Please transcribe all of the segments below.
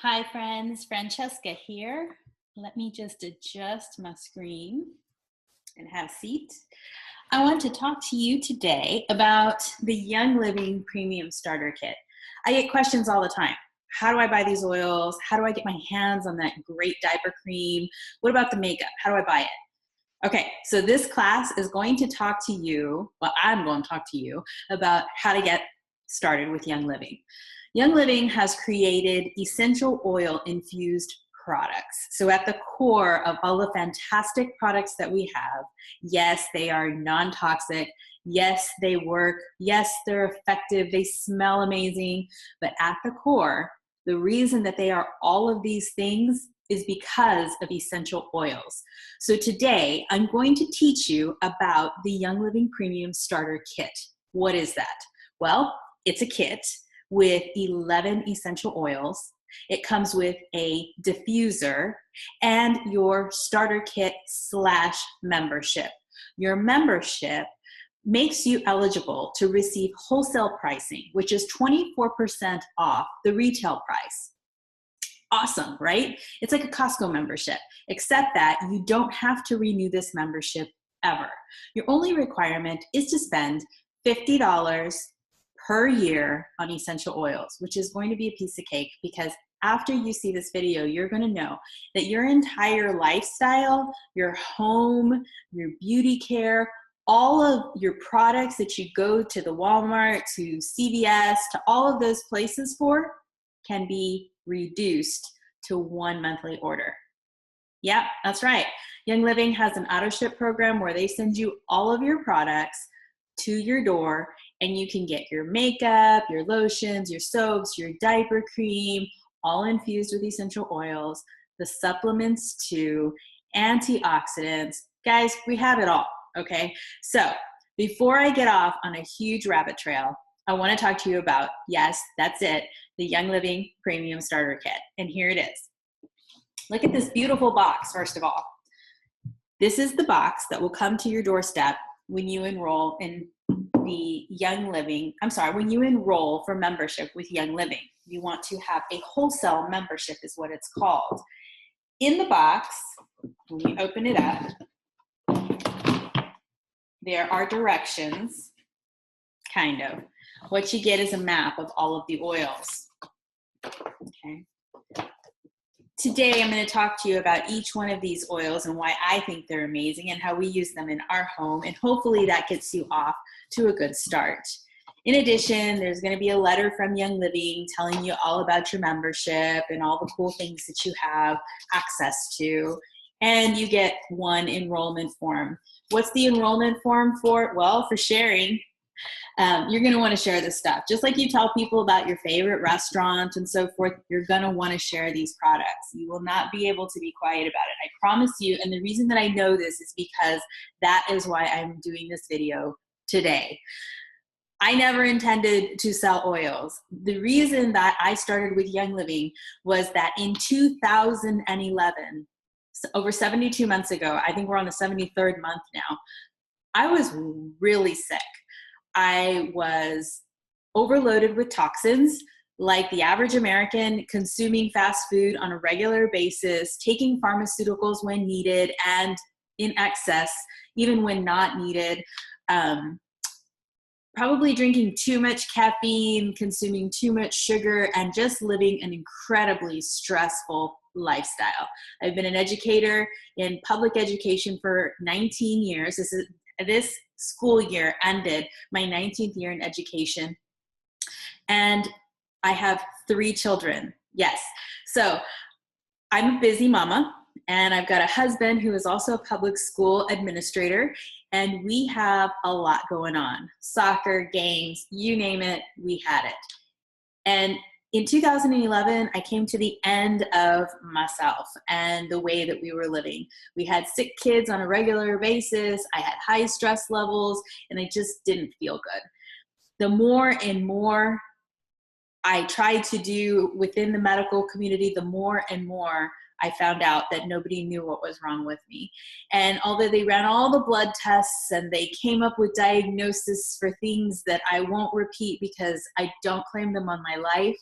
Hi friends, Francesca here. Let me just adjust my screen and have a seat. I want to talk to you today about the Young Living Premium Starter Kit. I get questions all the time. How do I buy these oils? How do I get my hands on that great diaper cream? What about the makeup? How do I buy it? Okay, so this class is going to talk to you, well, I'm going to talk to you about how to get started with Young Living. Young Living has created essential oil infused products. So at the core of all the fantastic products that we have, yes, they are non-toxic. Yes, they work. Yes, they're effective. They smell amazing. But at the core, the reason that they are all of these things is because of essential oils. So today, I'm going to teach you about the Young Living Premium Starter Kit. What is that? Well, it's a kit with 11 essential oils. It comes with a diffuser and your starter kit / membership. Your membership makes you eligible to receive wholesale pricing, which is 24% off the retail price. Awesome, right? It's like a Costco membership, except that you don't have to renew this membership ever. Your only requirement is to spend $50 per year on essential oils, which is going to be a piece of cake, because after you see this video, you're going to know that your entire lifestyle, your home, your beauty care, all of your products that you go to the Walmart, to CVS, to all of those places for, can be reduced to one monthly order. Yep, that's right. Young Living has an auto ship program where they send you all of your products to your door, and you can get your makeup, your lotions, your soaps, your diaper cream, all infused with essential oils, the supplements too, antioxidants. Guys, we have it all, okay? So before I get off on a huge rabbit trail, I want to talk to you about, yes, that's it, the Young Living Premium Starter Kit. And here it is. Look at this beautiful box, first of all. This is the box that will come to your doorstep when you enroll in the Young Living, when you enroll for membership with Young Living. You want to have a wholesale membership is what it's called. In the box, when we open it up, there are directions, kind of. What you get is a map of all of the oils. Okay. Today, I'm going to talk to you about each one of these oils and why I think they're amazing and how we use them in our home, and hopefully that gets you off to a good start. In addition, there's going to be a letter from Young Living telling you all about your membership and all the cool things that you have access to, and you get one enrollment form. What's the enrollment form for? Well, for sharing. You're going to want to share this stuff. Just like you tell people about your favorite restaurant and so forth, you're going to want to share these products. You will not be able to be quiet about it. I promise you. And the reason that I know this is because that is why I'm doing this video today. I never intended to sell oils. The reason that I started with Young Living was that in 2011, so over 72 months ago, I think we're on the 73rd month now, I was really sick. I was overloaded with toxins, like the average American, consuming fast food on a regular basis, taking pharmaceuticals when needed and in excess, even when not needed, probably drinking too much caffeine, consuming too much sugar, and just living an incredibly stressful lifestyle. I've been an educator in public education for 19 years. This school year ended my 19th year in education, and I have 3 children. Yes. So I'm a busy mama, and I've got a husband who is also a public school administrator, and we have a lot going on. Soccer, games, you name it, we had it. And in 2011, I came to the end of myself and the way that we were living. We had sick kids on a regular basis. I had high stress levels, and I just didn't feel good. The more and more I tried to do within the medical community, the more and more I found out that nobody knew what was wrong with me. And although they ran all the blood tests and they came up with diagnosis for things that I won't repeat because I don't claim them on my life,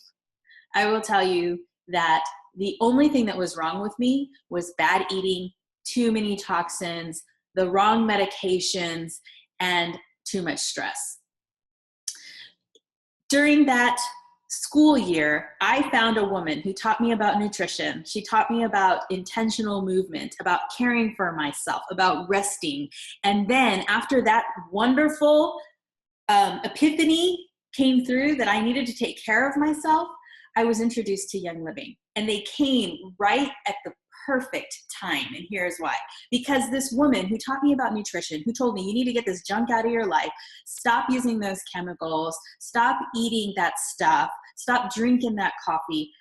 I will tell you, that the only thing that was wrong with me was bad eating, too many toxins, the wrong medications, and too much stress. During that school year, I found a woman who taught me about nutrition. She taught me about intentional movement, about caring for myself, about resting. And then after that wonderful epiphany came through that I needed to take care of myself, I was introduced to Young Living. And they came right at the perfect time. And here's why. Because this woman who taught me about nutrition, who told me, you need to get this junk out of your life, stop using those chemicals, stop eating that stuff, stop drinking that coffee.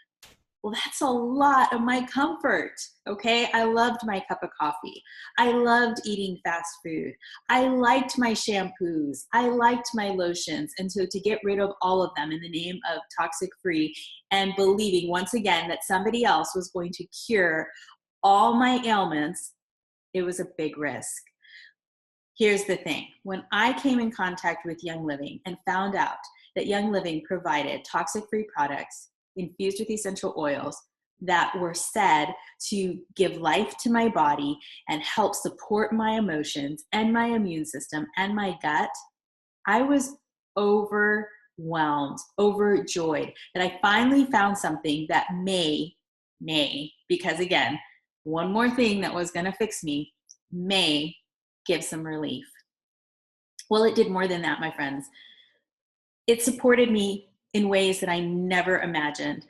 Well, that's a lot of my comfort, okay? I loved my cup of coffee. I loved eating fast food. I liked my shampoos. I liked my lotions. And so to get rid of all of them in the name of toxic free and believing once again that somebody else was going to cure all my ailments, it was a big risk. Here's the thing. When I came in contact with Young Living and found out that Young Living provided toxic-free products infused with essential oils that were said to give life to my body and help support my emotions and my immune system and my gut, I was overwhelmed, overjoyed that I finally found something that may, because again, one more thing that was going to fix me, may give some relief. Well, it did more than that, my friends. It supported me in ways that I never imagined.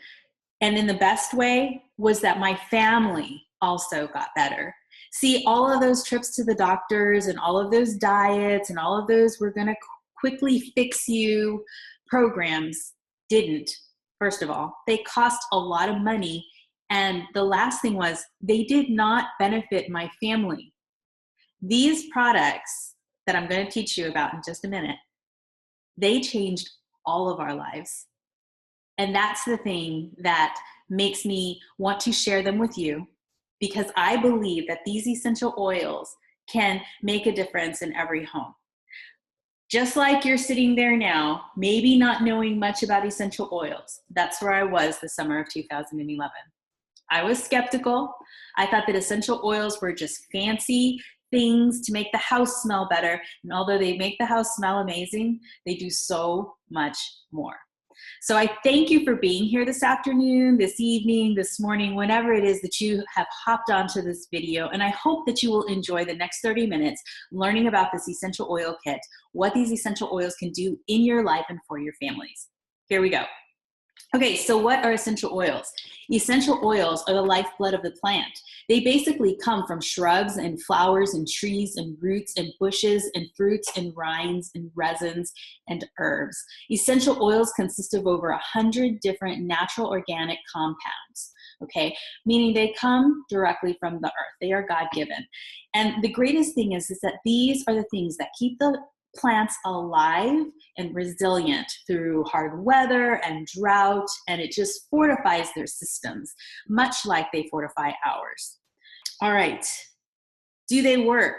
And in the best way was that my family also got better. See, all of those trips to the doctors and all of those diets and all of those we're going to quickly fix you programs didn't, first of all. They cost a lot of money. And the last thing was they did not benefit my family. These products that I'm going to teach you about in just a minute, they changed all of our lives. And that's the thing that makes me want to share them with you, because I believe that these essential oils can make a difference in every home. Just like you're sitting there now, maybe not knowing much about essential oils. That's where I was the summer of 2011. I was skeptical. I thought that essential oils were just fancy things to make the house smell better. And although they make the house smell amazing, they do so much more. So I thank you for being here this afternoon, this evening, this morning, whenever it is that you have hopped onto this video. And I hope that you will enjoy the next 30 minutes learning about this essential oil kit, what these essential oils can do in your life and for your families. Here we go. Okay, so what are essential oils? Essential oils are the lifeblood of the plant. They basically come from shrubs and flowers and trees and roots and bushes and fruits and rinds and resins and herbs. Essential oils consist of over 100 different natural organic compounds, okay? Meaning they come directly from the earth. They are God-given. And the greatest thing is that these are the things that keep the plants alive and resilient through hard weather and drought, and it just fortifies their systems, much like they fortify ours. All right, do they work?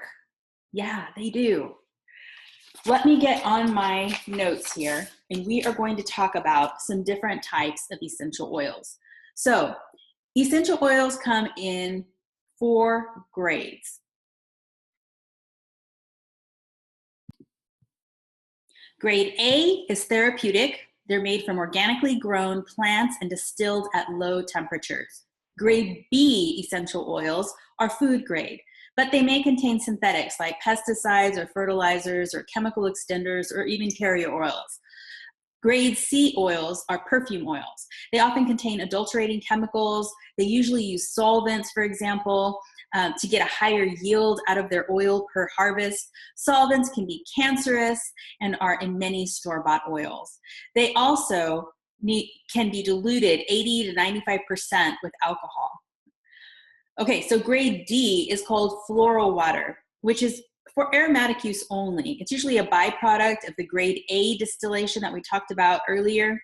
Yeah, they do. Let me get on my notes here, and we are going to talk about some different types of essential oils. So, essential oils come in 4 grades. Grade A is therapeutic. They're made from organically grown plants and distilled at low temperatures. Grade B essential oils are food grade, but they may contain synthetics like pesticides or fertilizers or chemical extenders or even carrier oils. Grade C oils are perfume oils. They often contain adulterating chemicals. They usually use solvents, for example, to get a higher yield out of their oil per harvest. Solvents can be cancerous and are in many store-bought oils. They also can be diluted 80 to 95% with alcohol. Okay, so grade D is called floral water, which is for aromatic use only. It's usually a byproduct of the grade A distillation that we talked about earlier.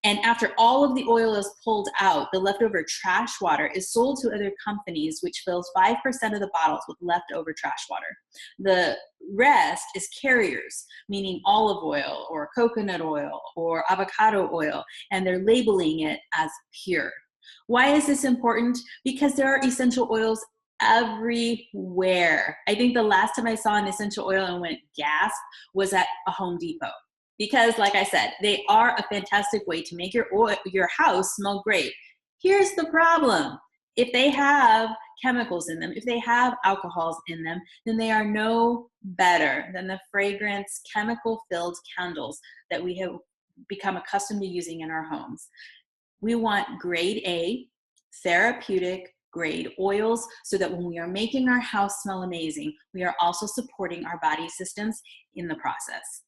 And after all of the oil is pulled out, the leftover trash water is sold to other companies, which fills 5% of the bottles with leftover trash water. The rest is carriers, meaning olive oil or coconut oil or avocado oil, and they're labeling it as pure. Why is this important? Because there are essential oils everywhere. I think the last time I saw an essential oil and went gasp was at a Home Depot. Because like I said, they are a fantastic way to make your house smell great. Here's the problem. If they have chemicals in them, if they have alcohols in them, then they are no better than the fragrance, chemical-filled candles that we have become accustomed to using in our homes. We want grade A, therapeutic grade oils so that when we are making our house smell amazing, we are also supporting our body systems in the process.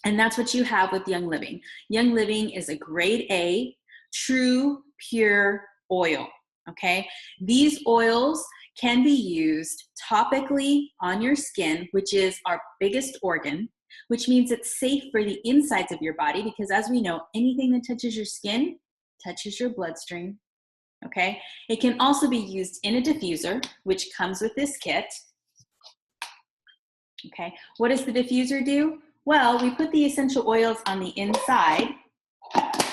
And that's what you have with Young Living. Young Living is a grade A, true, pure oil, okay? These oils can be used topically on your skin, which is our biggest organ, which means it's safe for the insides of your body because as we know, anything that touches your skin touches your bloodstream, okay? It can also be used in a diffuser, which comes with this kit, okay? What does the diffuser do? Well, we put the essential oils on the inside,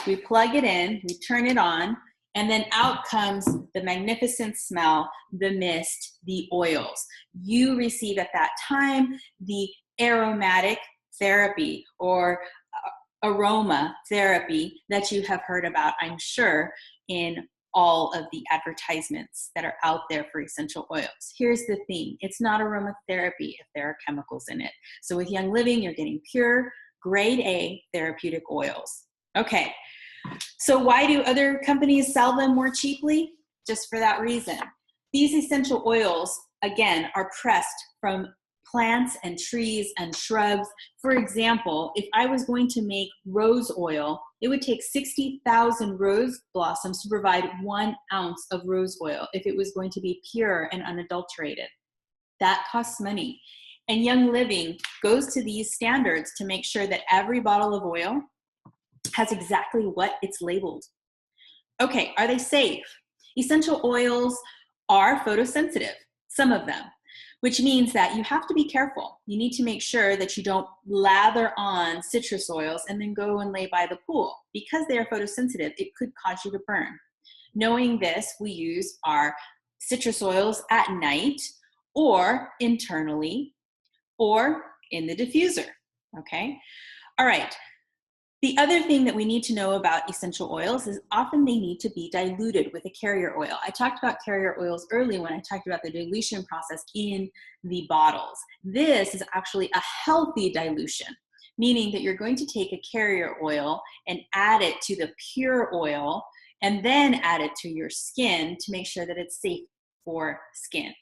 we plug it in, we turn it on, and then out comes the magnificent smell, the mist, the oils. You receive at that time the aromatic therapy or aroma therapy that you have heard about, I'm sure, in all of the advertisements that are out there for essential oils. Here's the thing, it's not aromatherapy if there are chemicals in it. So with Young Living, you're getting pure, grade A therapeutic oils. Okay, so why do other companies sell them more cheaply? Just for that reason. These essential oils, again, are pressed from plants and trees and shrubs. For example, if I was going to make rose oil, it would take 60,000 rose blossoms to provide 1 ounce of rose oil if it was going to be pure and unadulterated. That costs money. And Young Living goes to these standards to make sure that every bottle of oil has exactly what it's labeled. Okay, are they safe? Essential oils are photosensitive, some of them, which means that you have to be careful. You need to make sure that you don't lather on citrus oils and then go and lay by the pool. Because they are photosensitive, it could cause you to burn. Knowing this, we use our citrus oils at night or internally or in the diffuser, okay? All right. The other thing that we need to know about essential oils is often they need to be diluted with a carrier oil. I talked about carrier oils earlier when I talked about the dilution process in the bottles. This is actually a healthy dilution, meaning that you're going to take a carrier oil and add it to the pure oil and then add it to your skin to make sure that it's safe for skin.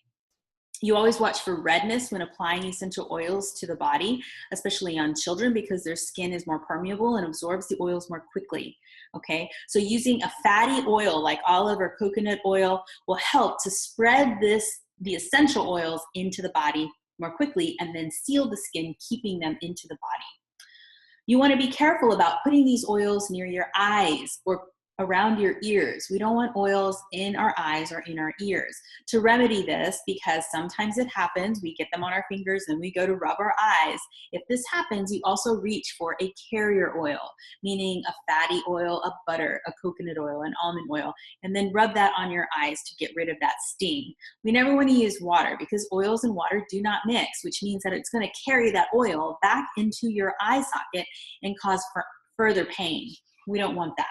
You always watch for redness when applying essential oils to the body, especially on children, because their skin is more permeable and absorbs the oils more quickly, okay? So using a fatty oil like olive or coconut oil will help to spread the essential oils into the body more quickly and then seal the skin, keeping them into the body. You want to be careful about putting these oils near your eyes or around your ears. We don't want oils in our eyes or in our ears. To remedy this, because sometimes it happens, we get them on our fingers and we go to rub our eyes. If this happens, you also reach for a carrier oil, meaning a fatty oil, a butter, a coconut oil, an almond oil, and then rub that on your eyes to get rid of that sting. We never want to use water because oils and water do not mix, which means that it's going to carry that oil back into your eye socket and cause further pain. We don't want that.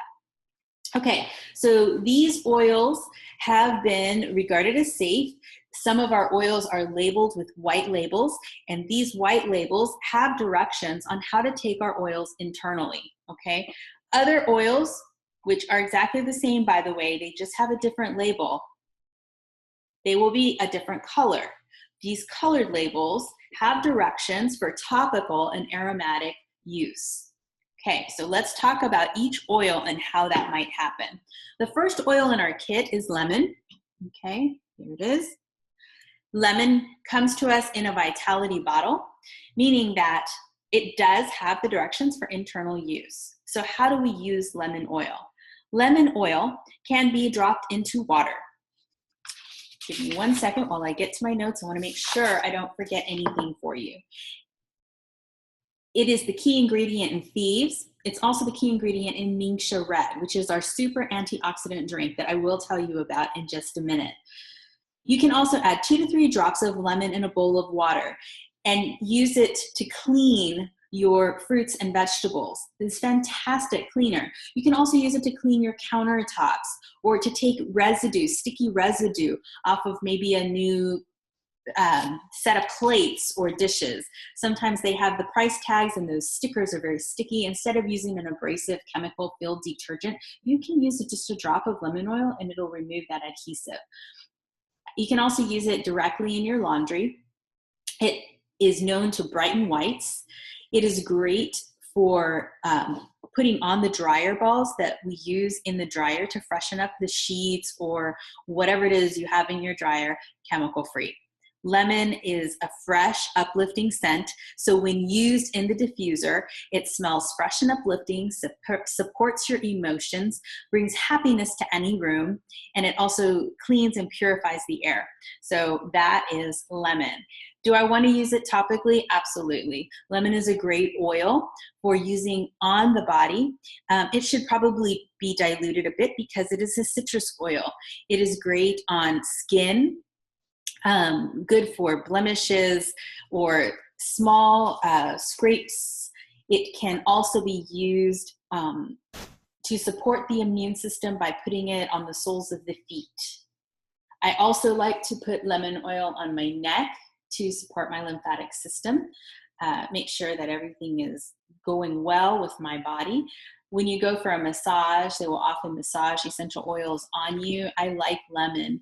Okay, so these oils have been regarded as safe. Some of our oils are labeled with white labels, and these white labels have directions on how to take our oils internally, okay? Other oils, which are exactly the same, by the way, they just have a different label. They will be a different color. These colored labels have directions for topical and aromatic use. Okay, so let's talk about each oil and how that might happen. The first oil in our kit is lemon. Okay, here it is. Lemon comes to us in a Vitality bottle, meaning that it does have the directions for internal use. So how do we use lemon oil? Lemon oil can be dropped into water. Give me 1 second while I get to my notes. I want to make sure I don't forget anything for you. It is the key ingredient in Thieves. It's also the key ingredient in Ningxia Red, which is our super antioxidant drink that I will tell you about in just a minute. You can also add 2 to 3 drops of lemon in a bowl of water and use it to clean your fruits and vegetables. It's fantastic cleaner. You can also use it to clean your countertops or to take residue, sticky residue off of maybe a new set of plates or dishes. Sometimes they have the price tags and those stickers are very sticky. Instead of using an abrasive chemical-filled detergent, you can use just a drop of lemon oil and it'll remove that adhesive. You can also use it directly in your laundry. It is known to brighten whites. It is great for putting on the dryer balls that we use in the dryer to freshen up the sheets or whatever it is you have in your dryer, chemical-free. Lemon is a fresh, uplifting scent, so when used in the diffuser, it smells fresh and uplifting, supports your emotions, brings happiness to any room, and it also cleans and purifies the air. So that is lemon. Do I want to use it topically? Absolutely. Lemon is a great oil for using on the body. It should probably be diluted a bit because it is a citrus oil. It is great on skin, good for blemishes or small scrapes. It can also be used to support the immune system by putting it on the soles of the feet. I also like to put lemon oil on my neck to support my lymphatic system, make sure that everything is going well with my body. When you go for a massage, they will often massage essential oils on you. I like lemon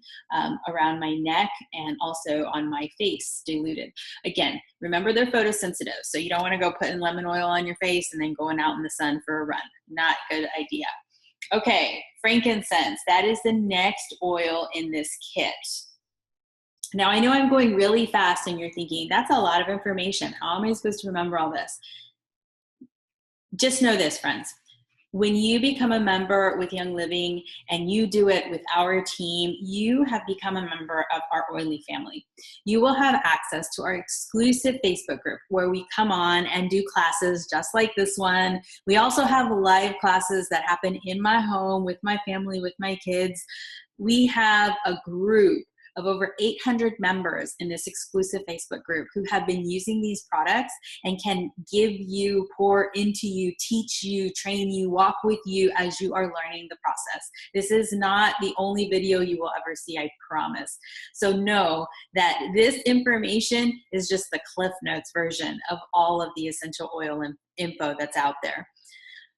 around my neck and also on my face, diluted. Again, remember they're photosensitive, so you don't want to go putting lemon oil on your face and then going out in the sun for a run. Not a good idea. Okay, frankincense. That is the next oil in this kit. Now, I know I'm going really fast and you're thinking, that's a lot of information. How am I supposed to remember all this? Just know this, friends. When you become a member with Young Living and you do it with our team, you have become a member of our Oily family. You will have access to our exclusive Facebook group where we come on and do classes just like this one. We also have live classes that happen in my home with my family, with my kids. We have a group of over 800 members in this exclusive Facebook group who have been using these products and can give you, pour into you, teach you, train you, walk with you as you are learning the process. This is not the only video you will ever see, I promise. So know that this information is just the Cliff Notes version of all of the essential oil info that's out there.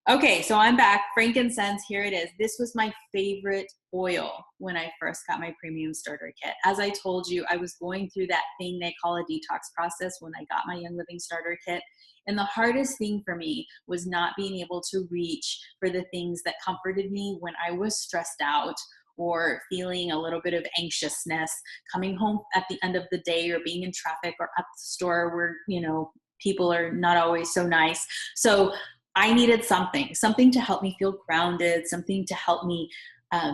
Okay, so I'm back. Frankincense, here it is. This was my favorite oil when I first got my premium starter kit. As I told you, I was going through that thing they call a detox process when I got my Young Living starter kit. And the hardest thing for me was not being able to reach for the things that comforted me when I was stressed out or feeling a little bit of anxiousness, coming home at the end of the day or being in traffic or at the store where, you know, people are not always so nice. So I needed something to help me feel grounded, something to help me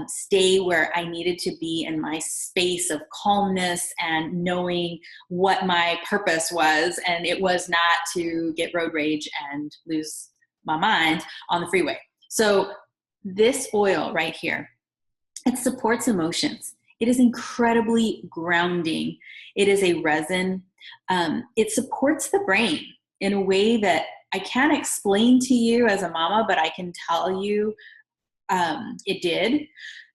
stay where I needed to be in my space of calmness and knowing what my purpose was. And it was not to get road rage and lose my mind on the freeway. So this oil right here, it supports emotions. It is incredibly grounding. It is a resin. It supports the brain in a way that I can't explain to you as a mama, but I can tell you it did.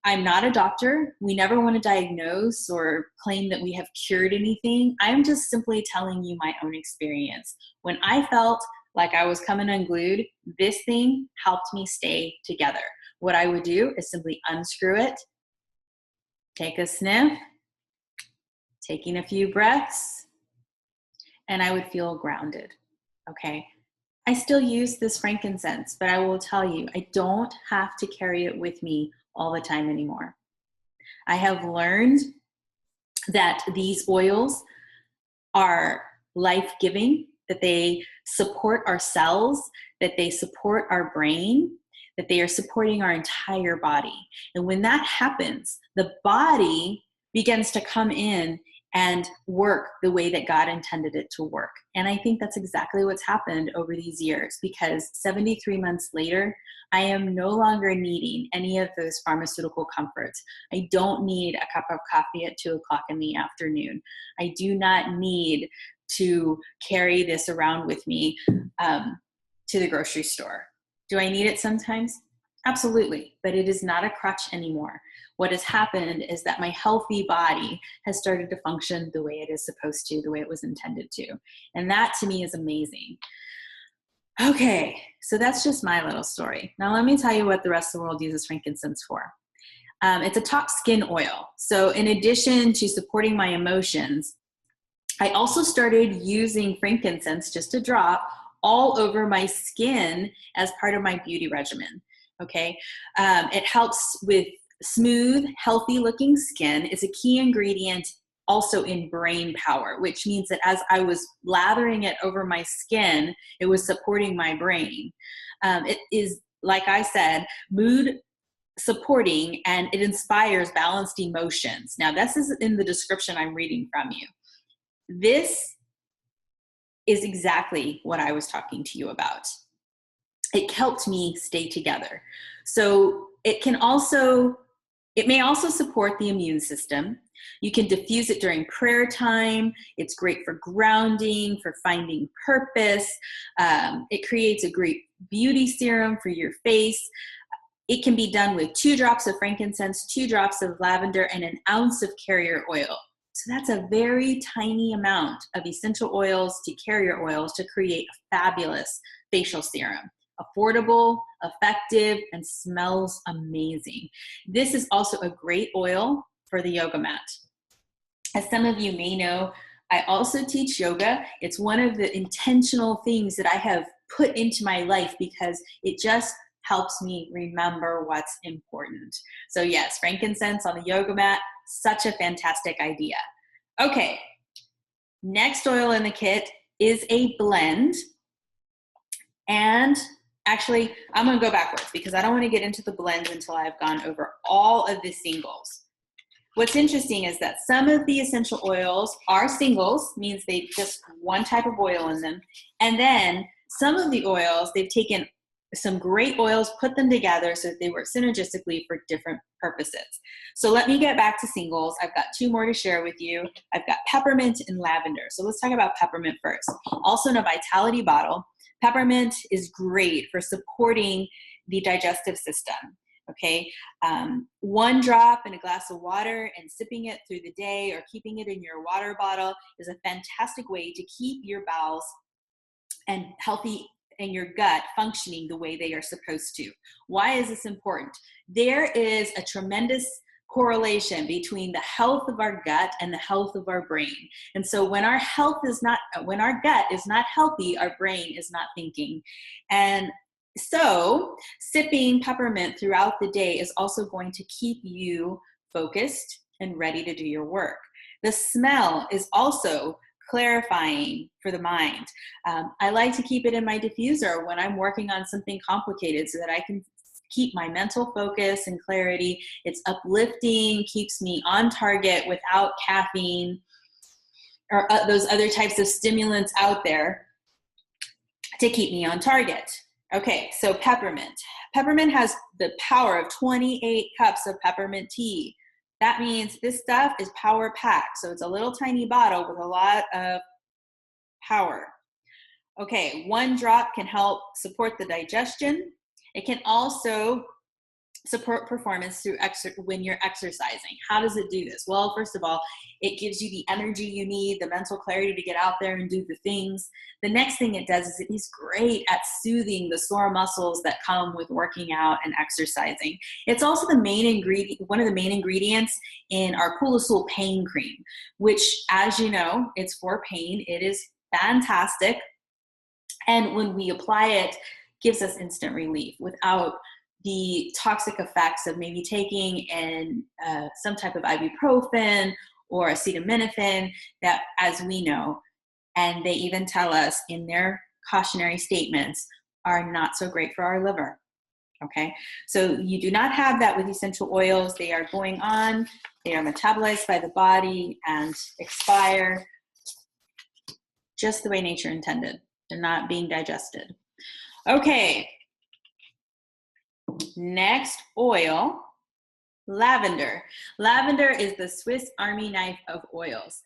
I'm not a doctor. We never want to diagnose or claim that we have cured anything. I'm just simply telling you my own experience. When I felt like I was coming unglued, this thing helped me stay together. What I would do is simply unscrew it, take a sniff, taking a few breaths, and I would feel grounded. Okay. I still use this frankincense, but I will tell you, I don't have to carry it with me all the time anymore. I have learned that these oils are life-giving, that they support our cells, that they support our brain, that they are supporting our entire body. And when that happens, the body begins to come in and work the way that God intended it to work. And I think that's exactly what's happened over these years, because 73 months later, I am no longer needing any of those pharmaceutical comforts. I don't need a cup of coffee at 2:00 in the afternoon. I do not need to carry this around with me to the grocery store. Do I need it sometimes? Absolutely, but it is not a crutch anymore. What has happened is that my healthy body has started to function the way it is supposed to, the way it was intended to. And that to me is amazing. Okay, so that's just my little story. Now let me tell you what the rest of the world uses frankincense for. It's a top skin oil. So in addition to supporting my emotions, I also started using frankincense, just a drop, all over my skin as part of my beauty regimen. Okay, it helps with smooth, healthy looking skin. It's a key ingredient also in brain power, which means that as I was lathering it over my skin, it was supporting my brain. It is, like I said, mood supporting, and it inspires balanced emotions. Now, this is in the description I'm reading from you. This is exactly what I was talking to you about. It helped me stay together. So it may also support the immune system. You can diffuse it during prayer time. It's great for grounding, for finding purpose. It creates a great beauty serum for your face. It can be done with 2 drops of frankincense, 2 drops of lavender, and an ounce of carrier oil. So that's a very tiny amount of essential oils to carrier oils to create a fabulous facial serum. Affordable, effective, and smells amazing. This is also a great oil for the yoga mat. As some of you may know, I also teach yoga. It's one of the intentional things that I have put into my life because it just helps me remember what's important. So yes, frankincense on the yoga mat, such a fantastic idea. Okay, next oil in the kit is a blend. And actually, I'm going to go backwards because I don't want to get into the blends until I've gone over all of the singles. What's interesting is that some of the essential oils are singles, means they just one type of oil in them. And then some of the oils, they've taken some great oils, put them together so that they work synergistically for different purposes. So let me get back to singles. I've got 2 more to share with you. I've got peppermint and lavender. So let's talk about peppermint first. Also in a Vitality bottle, peppermint is great for supporting the digestive system. Okay, 1 drop in a glass of water and sipping it through the day or keeping it in your water bottle is a fantastic way to keep your bowels and healthy and your gut functioning the way they are supposed to. Why is this important? There is a tremendous correlation between the health of our gut and the health of our brain. And so when our gut is not healthy, our brain is not thinking. And so sipping peppermint throughout the day is also going to keep you focused and ready to do your work. The smell is also clarifying for the mind. I like to keep it in my diffuser when I'm working on something complicated so that I can keep my mental focus and clarity. It's uplifting, keeps me on target without caffeine or those other types of stimulants out there to keep me on target. Okay, so peppermint. Peppermint has the power of 28 cups of peppermint tea. That means this stuff is power packed. So it's a little tiny bottle with a lot of power. Okay, 1 drop can help support the digestion. It can also support performance through when you're exercising. How does it do this? Well, first of all, it gives you the energy you need, the mental clarity to get out there and do the things. The next thing it does is it is great at soothing the sore muscles that come with working out and exercising. It's also the main ingredient, one of the main ingredients in our Cool pain cream, which, as you know, it's for pain. It is fantastic. And when we apply it, gives us instant relief without the toxic effects of maybe taking some type of ibuprofen or acetaminophen that, as we know, and they even tell us in their cautionary statements, are not so great for our liver. okay? So you do not have that with essential oils. They are going on, they are metabolized by the body and expire just the way nature intended. They're not being digested. Okay, next oil, lavender. Lavender is the Swiss Army knife of oils.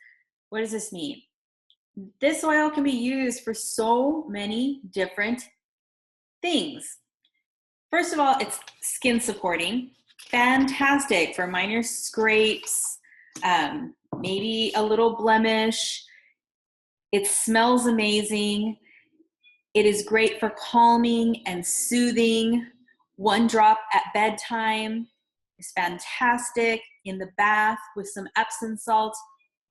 What does this mean? This oil can be used for so many different things. First of all, it's skin supporting, fantastic for minor scrapes, maybe a little blemish. It smells amazing. It is great for calming and soothing. 1 drop at bedtime is fantastic. In the bath with some Epsom salt,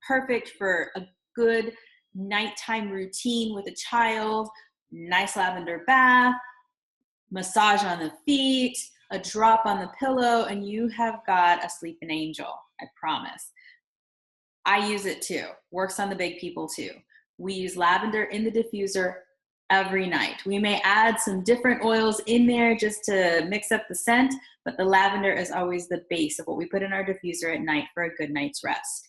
perfect for a good nighttime routine with a child. Nice lavender bath, massage on the feet, a drop on the pillow, and you have got a sleeping angel, I promise. I use it too. Works on the big people too. We use lavender in the diffuser every night. We may add some different oils in there just to mix up the scent, but the lavender is always the base of what we put in our diffuser at night for a good night's rest.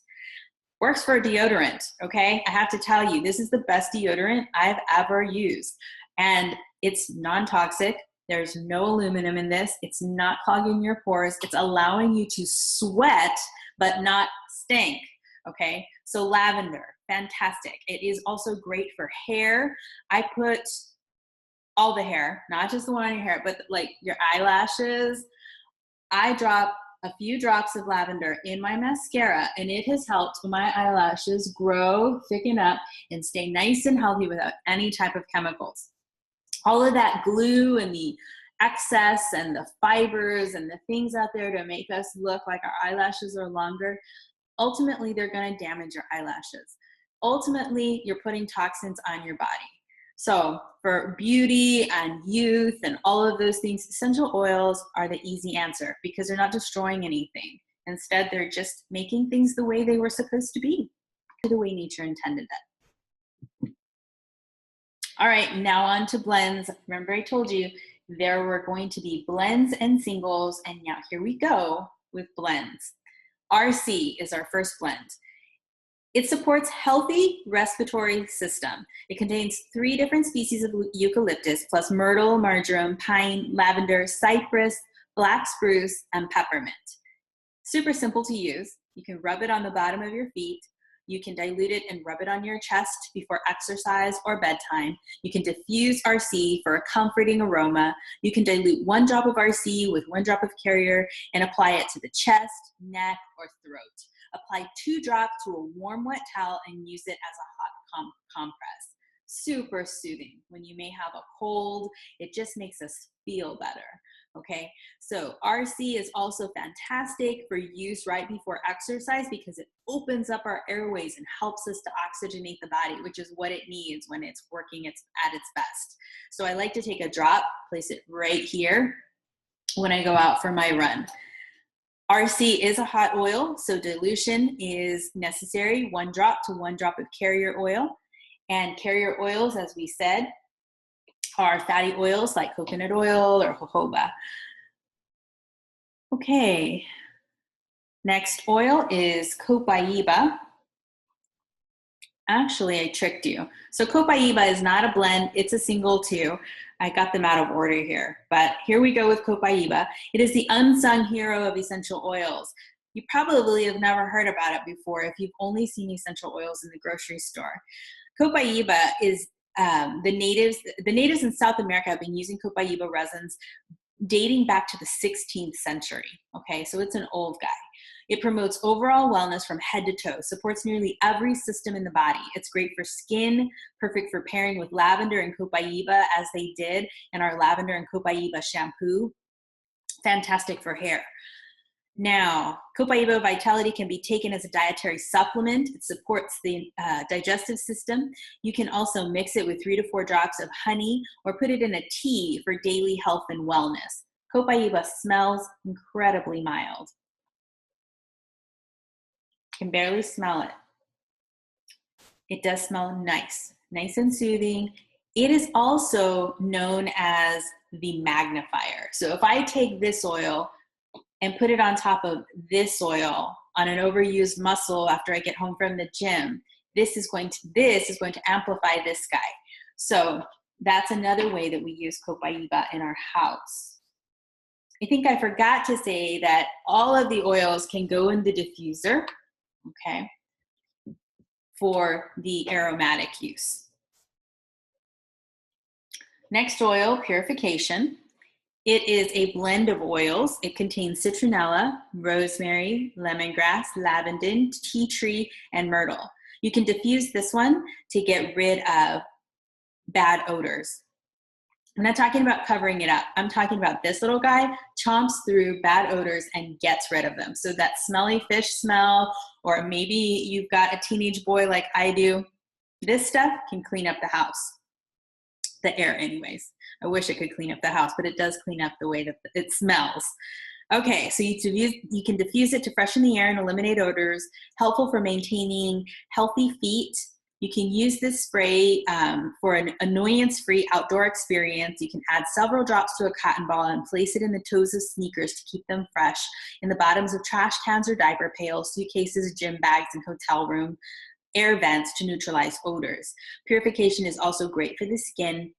Works for a deodorant, okay? I have to tell you, this is the best deodorant I've ever used. And it's non-toxic. There's no aluminum in this. It's not clogging your pores. It's allowing you to sweat, but not stink, okay? So lavender, fantastic. It is also great for hair. I put all the hair, not just the one on your hair, but like your eyelashes. I drop a few drops of lavender in my mascara, and it has helped my eyelashes grow, thicken up, and stay nice and healthy without any type of chemicals. All of that glue and the excess and the fibers and the things out there to make us look like our eyelashes are longer, ultimately they're going to damage your eyelashes. Ultimately, you're putting toxins on your body. So for beauty and youth and all of those things, essential oils are the easy answer because they're not destroying anything. Instead, they're just making things the way they were supposed to be, the way nature intended it. All right, now on to blends. Remember I told you there were going to be blends and singles, and now here we go with blends. RC is our first blend. It supports healthy respiratory system. It contains 3 different species of eucalyptus, plus myrtle, marjoram, pine, lavender, cypress, black spruce, and peppermint. Super simple to use. You can rub it on the bottom of your feet. You can dilute it and rub it on your chest before exercise or bedtime. You can diffuse RC for a comforting aroma. You can dilute 1 drop of RC with 1 drop of carrier and apply it to the chest, neck, or throat. Apply 2 drops to a warm, wet towel and use it as a hot compress. Super soothing. When you may have a cold, it just makes us feel better. Okay, so RC is also fantastic for use right before exercise because it opens up our airways and helps us to oxygenate the body, which is what it needs when it's working at its best. So I like to take a drop, place it right here when I go out for my run. RC is a hot oil, so dilution is necessary, 1 drop to 1 drop of carrier oil. And carrier oils, as we said, are fatty oils like coconut oil or jojoba. Okay, next oil is copaiba. Actually, I tricked you. So copaiba is not a blend, it's a single too. I got them out of order here, but here we go with copaiba. It is the unsung hero of essential oils. You probably have never heard about it before if you've only seen essential oils in the grocery store. Copaiba is the natives in South America have been using copaiba resins dating back to the 16th century. Okay, so it's an old guy. It promotes overall wellness from head to toe, supports nearly every system in the body. It's great for skin, perfect for pairing with lavender and copaiba as they did in our lavender and copaiba shampoo. Fantastic for hair. Now, copaiba Vitality can be taken as a dietary supplement. It supports the digestive system. You can also mix it with 3 to 4 drops of honey or put it in a tea for daily health and wellness. Copaiba smells incredibly mild. Can barely smell it. It does smell nice and soothing. It is also known as the magnifier. So if I take this oil and put it on top of this oil on an overused muscle after I get home from the gym, this is going to amplify this guy. So that's another way that we use copaiba in our house. I think I forgot to say that all of the oils can go in the diffuser, okay, for the aromatic use. Next oil, purification. It is a blend of oils. It contains citronella, rosemary, lemongrass, lavender, tea tree, and myrtle. You can diffuse this one to get rid of bad odors. I'm not talking about covering it up. I'm talking about this little guy chomps through bad odors and gets rid of them. So that smelly fish smell, or maybe you've got a teenage boy like I do, this stuff can clean up the house. The air anyways. I wish it could clean up the house, but it does clean up the way that it smells. Okay, so you can diffuse it to freshen the air and eliminate odors, helpful for maintaining healthy feet. You can use this spray for an annoyance-free outdoor experience. You can add several drops to a cotton ball and place it in the toes of sneakers to keep them fresh, in the bottoms of trash cans or diaper pails, suitcases, gym bags, and hotel room air vents to neutralize odors. Purification is also great for the skin.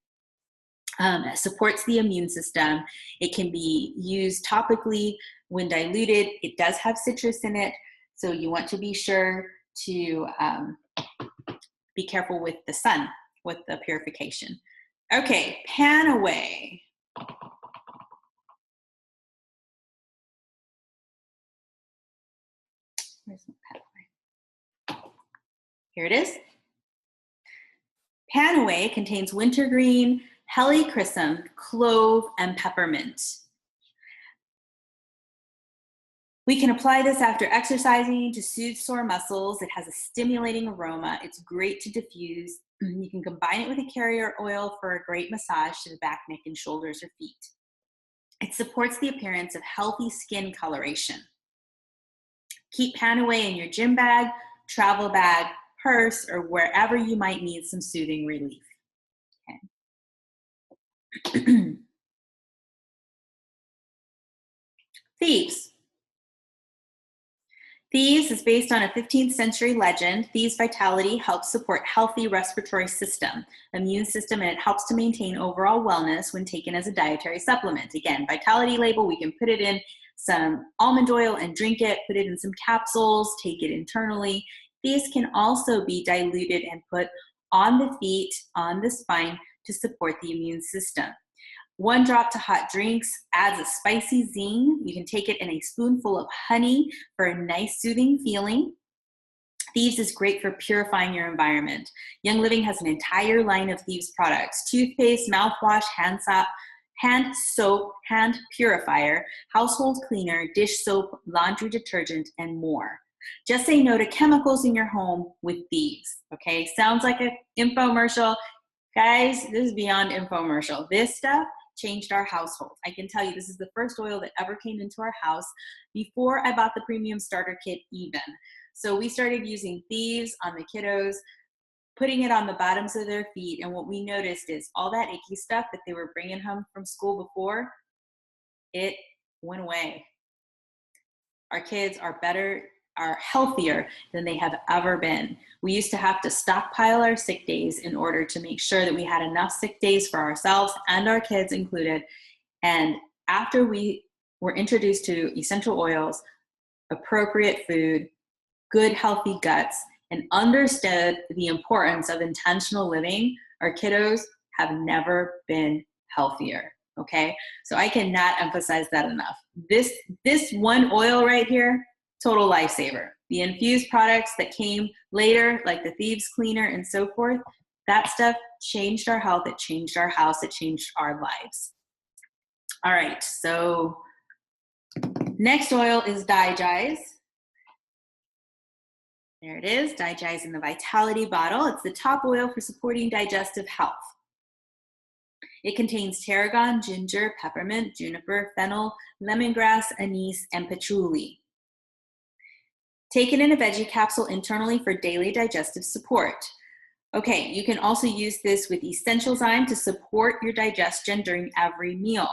Supports the immune system. It can be used topically when diluted. It does have citrus in it, so you want to be sure to be careful with the sun, with the purification. Okay, Panaway. Where's my Panaway? Here it is. Panaway contains wintergreen, helichrysum, clove, and peppermint. We can apply this after exercising to soothe sore muscles. It has a stimulating aroma. It's great to diffuse. You can combine it with a carrier oil for a great massage to the back, neck, and shoulders or feet. It supports the appearance of healthy skin coloration. Keep Panaway in your gym bag, travel bag, purse, or wherever you might need some soothing relief. Okay. Thieves. Thieves is based on a 15th century legend. Thieves Vitality helps support healthy respiratory system, immune system, and it helps to maintain overall wellness when taken as a dietary supplement. Again, Vitality label, we can put it in some almond oil and drink it, put it in some capsules, take it internally. These can also be diluted and put on the feet, on the spine to support the immune system. 1 drop to hot drinks adds a spicy zing. You can take it in a spoonful of honey for a nice soothing feeling. Thieves is great for purifying your environment. Young Living has an entire line of Thieves products: toothpaste, mouthwash, hand soap, hand purifier, household cleaner, dish soap, laundry detergent, and more. Just say no to chemicals in your home with Thieves, okay? Sounds like an infomercial. Guys, this is beyond infomercial. This stuff changed our household. I can tell you this is the first oil that ever came into our house before I bought the premium starter kit even. So we started using Thieves on the kiddos, putting it on the bottoms of their feet, and what we noticed is all that icky stuff that they were bringing home from school before, it went away. Our kids are healthier than they have ever been. We used to have to stockpile our sick days in order to make sure that we had enough sick days for ourselves and our kids included. And after we were introduced to essential oils, appropriate food, good healthy guts, and understood the importance of intentional living, our kiddos have never been healthier. Okay, so I cannot emphasize that enough. This one oil right here, total lifesaver. The infused products that came later, like the Thieves cleaner and so forth, that stuff changed our health, it changed our house, it changed our lives. All right, so next oil is Digize. There it is, Digize in the Vitality bottle. It's the top oil for supporting digestive health. It contains tarragon, ginger, peppermint, juniper, fennel, lemongrass, anise, and patchouli. Taken in a veggie capsule internally for daily digestive support. Okay, you can also use this with Essentialzyme to support your digestion during every meal.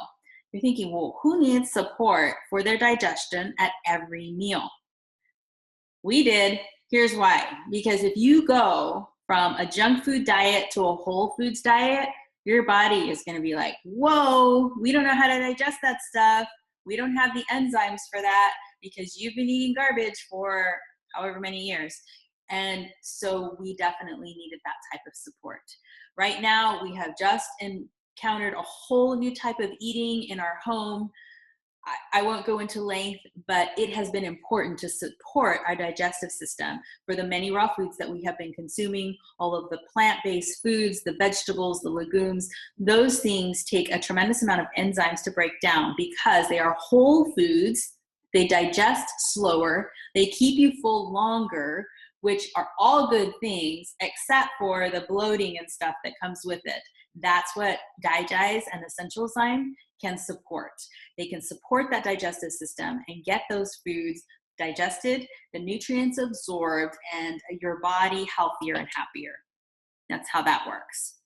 You're thinking, well, who needs support for their digestion at every meal? We did. Here's why. Because if you go from a junk food diet to a whole foods diet, your body is going to be like, whoa, we don't know how to digest that stuff. We don't have the enzymes for that because you've been eating garbage for however many years. And so we definitely needed that type of support. Right now, we have just encountered a whole new type of eating in our home. I won't go into length, but it has been important to support our digestive system for the many raw foods that we have been consuming, all of the plant-based foods, the vegetables, the legumes. Those things take a tremendous amount of enzymes to break down because they are whole foods. They digest slower. They keep you full longer, which are all good things, except for the bloating and stuff that comes with it. That's what DiGize and Essentialzyme can support. They can support that digestive system and get those foods digested, the nutrients absorbed, and your body healthier and happier. That's how that works.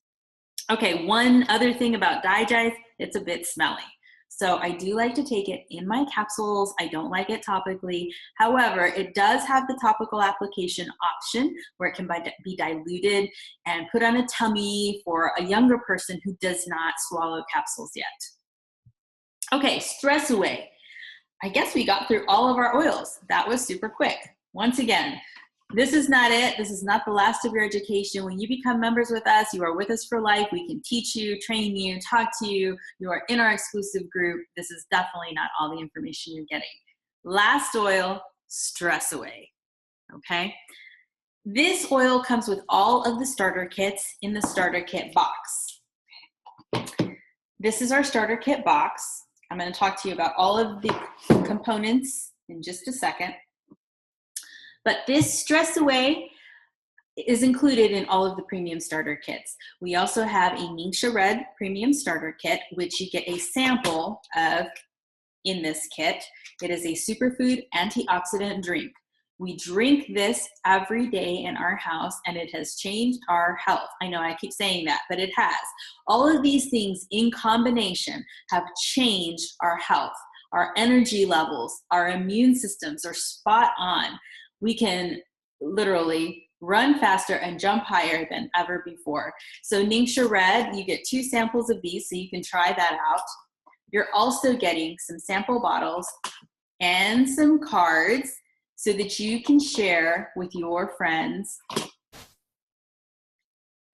Okay, one other thing about DiGize, it's a bit smelly. So I do like to take it in my capsules. I don't like it topically. However, it does have the topical application option where it can be diluted and put on a tummy for a younger person who does not swallow capsules yet. Okay, Stress Away. I guess we got through all of our oils. That was super quick. Once again, this is not it. This is not the last of your education. When you become members with us, you are with us for life. We can teach you, train you, talk to you. You are in our exclusive group. This is definitely not all the information you're getting. Last oil, Stress Away. Okay? This oil comes with all of the starter kits in the starter kit box. This is our starter kit box. I'm going to talk to you about all of the components in just a second. But this Stress Away is included in all of the premium starter kits. We also have a Ningxia Red premium starter kit, which you get a sample of in this kit. It is a superfood antioxidant drink. We drink this every day in our house, and it has changed our health. I know I keep saying that, but it has. All of these things in combination have changed our health. Our energy levels, our immune systems are spot on. We can literally run faster and jump higher than ever before. So Ningxia Red, you get 2 samples of these, so you can try that out. You're also getting some sample bottles and some cards so that you can share with your friends.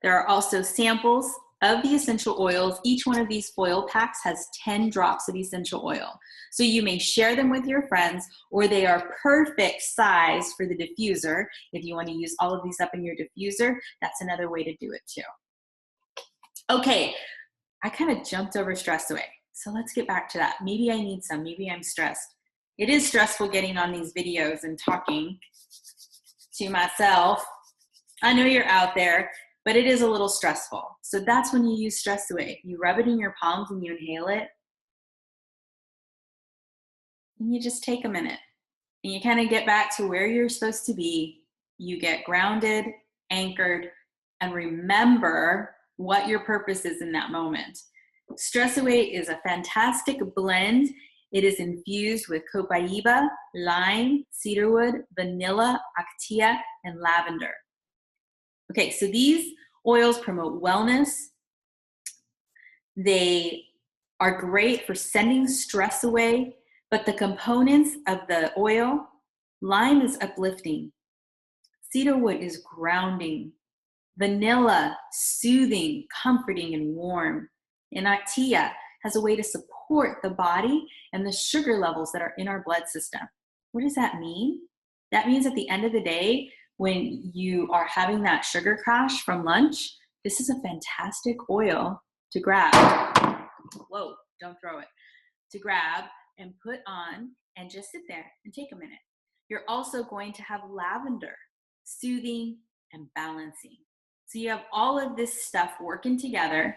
There are also samples of the essential oils. Each one of these foil packs has 10 drops of essential oil. So you may share them with your friends, or they are perfect size for the diffuser. If you want to use all of these up in your diffuser, that's another way to do it too. Okay, I kind of jumped over Stress Away. So let's get back to that. Maybe I need some, maybe I'm stressed. It is stressful getting on these videos and talking to myself. I know you're out there, but it is a little stressful. So that's when you use Stress Away. You rub it in your palms and you inhale it. And you just take a minute. And you kind of get back to where you're supposed to be. You get grounded, anchored, and remember what your purpose is in that moment. Stress Away is a fantastic blend. It is infused with copaiba, lime, cedarwood, vanilla, actia, and lavender. Okay, so these oils promote wellness. They are great for sending stress away, but the components of the oil, lime is uplifting, cedarwood is grounding, vanilla, soothing, comforting, and warm, and actia has a way to support the body and the sugar levels that are in our blood system. What does that mean? That means at the end of the day, when you are having that sugar crash from lunch, this is a fantastic oil to grab. Whoa, don't throw it. To grab and put on and just sit there and take a minute. You're also going to have lavender, soothing and balancing. So you have all of this stuff working together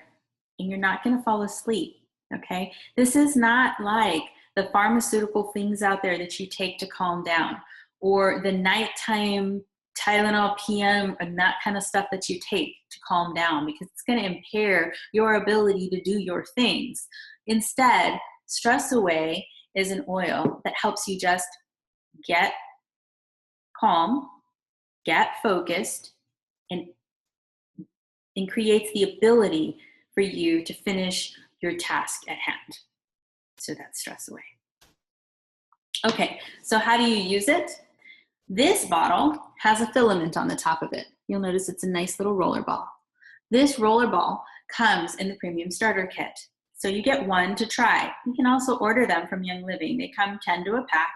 and you're not going to fall asleep, okay? This is not like the pharmaceutical things out there that you take to calm down or the nighttime Tylenol PM and that kind of stuff that you take to calm down, because it's going to impair your ability to do your things. Instead, Stress Away is an oil that helps you just get calm, get focused, and creates the ability for you to finish your task at hand. So that's Stress Away. Okay, so how do you use it? This bottle has a filament on the top of it. You'll notice it's a nice little roller ball. This roller ball comes in the premium starter kit. So you get one to try. You can also order them from Young Living. They come 10 to a pack.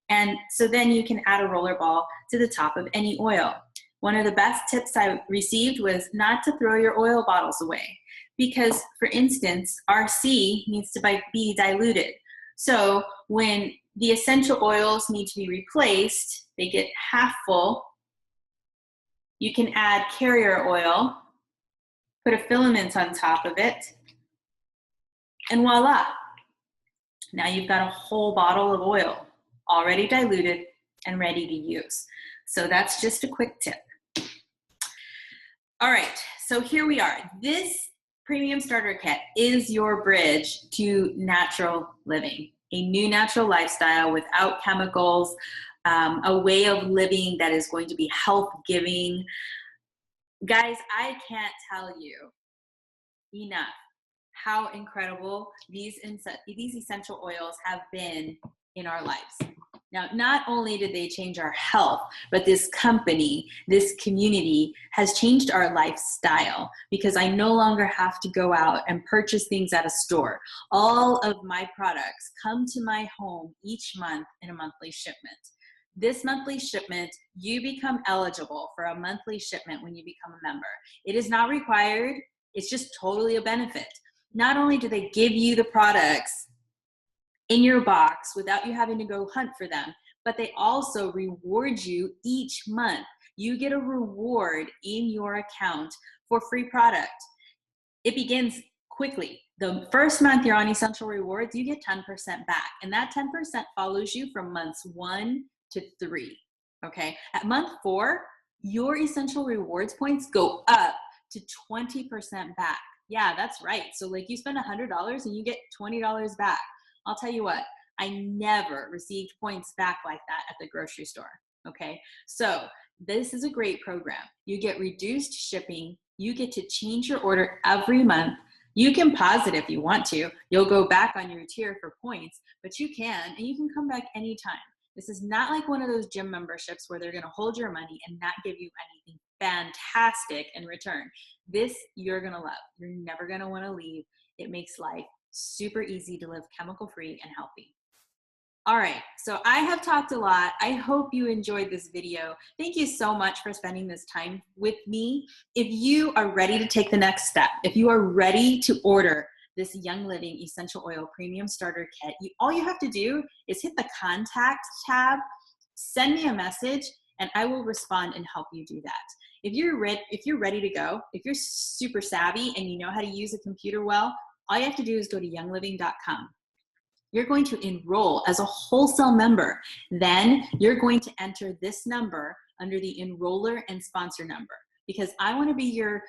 And so then you can add a roller ball to the top of any oil. One of the best tips I received was not to throw your oil bottles away, because, for instance, RC needs to be diluted. So when the essential oils need to be replaced, they get half full. You can add carrier oil, put a filament on top of it, and voila. Now you've got a whole bottle of oil already diluted and ready to use. So that's just a quick tip. All right, so here we are. This premium starter kit is your bridge to natural living, a new natural lifestyle without chemicals, a way of living that is going to be health-giving. Guys, I can't tell you enough how incredible these essential oils have been in our lives. Now, not only did they change our health, but this company, this community has changed our lifestyle, because I no longer have to go out and purchase things at a store. All of my products come to my home each month in a monthly shipment. This monthly shipment, you become eligible for a monthly shipment when you become a member. It is not required. It's just totally a benefit. Not only do they give you the products in your box without you having to go hunt for them, but they also reward you each month. You get a reward in your account for free product. It begins quickly. The first month you're on Essential Rewards, you get 10% back, and that 10% follows you from months 1 to 3, okay? At month 4, your Essential Rewards points go up to 20% back. Yeah, that's right. So like you spend $100 and you get $20 back. I'll tell you what, I never received points back like that at the grocery store, okay? So this is a great program. You get reduced shipping. You get to change your order every month. You can pause it if you want to. You'll go back on your tier for points, but you can, and you can come back anytime. This is not like one of those gym memberships where they're gonna hold your money and not give you anything fantastic in return. This you're gonna love. You're never gonna wanna leave. It makes life super easy to live chemical-free and healthy. All right, so I have talked a lot. I hope you enjoyed this video. Thank you so much for spending this time with me. If you are ready to take the next step, if you are ready to order this Young Living Essential Oil Premium Starter Kit, all you have to do is hit the Contact tab, send me a message, and I will respond and help you do that. If you're ready to go, if you're super savvy and you know how to use a computer well, all you have to do is go to youngliving.com. You're going to enroll as a wholesale member. Then you're going to enter this number under the enroller and sponsor number, because I want to be your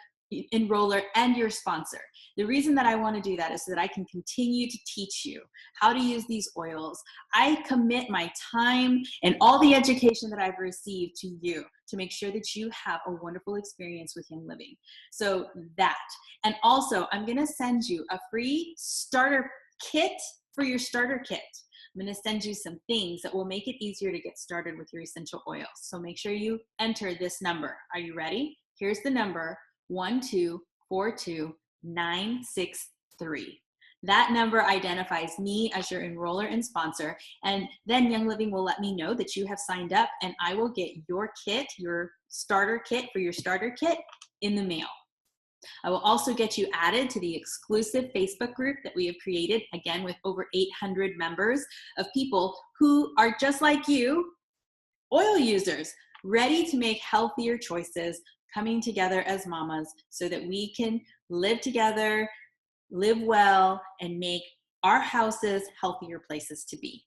enroller and your sponsor. The reason that I want to do that is so that I can continue to teach you how to use these oils. I commit my time and all the education that I've received to you to make sure that you have a wonderful experience with Young Living. So that, and also I'm going to send you a free starter kit for your starter kit. I'm going to send you some things that will make it easier to get started with your essential oils. So make sure you enter this number. Are you ready? Here's the number, 1242963. That number identifies me as your enroller and sponsor, and then Young Living will let me know that you have signed up, and I will get your kit, your starter kit for your starter kit, in the mail. I will also get you added to the exclusive Facebook group that we have created, again, with over 800 members of people who are just like you, oil users, ready to make healthier choices, coming together as mamas so that we can live together, live well, and make our houses healthier places to be.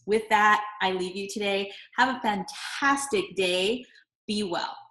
With that, I leave you today. Have a fantastic day. be well.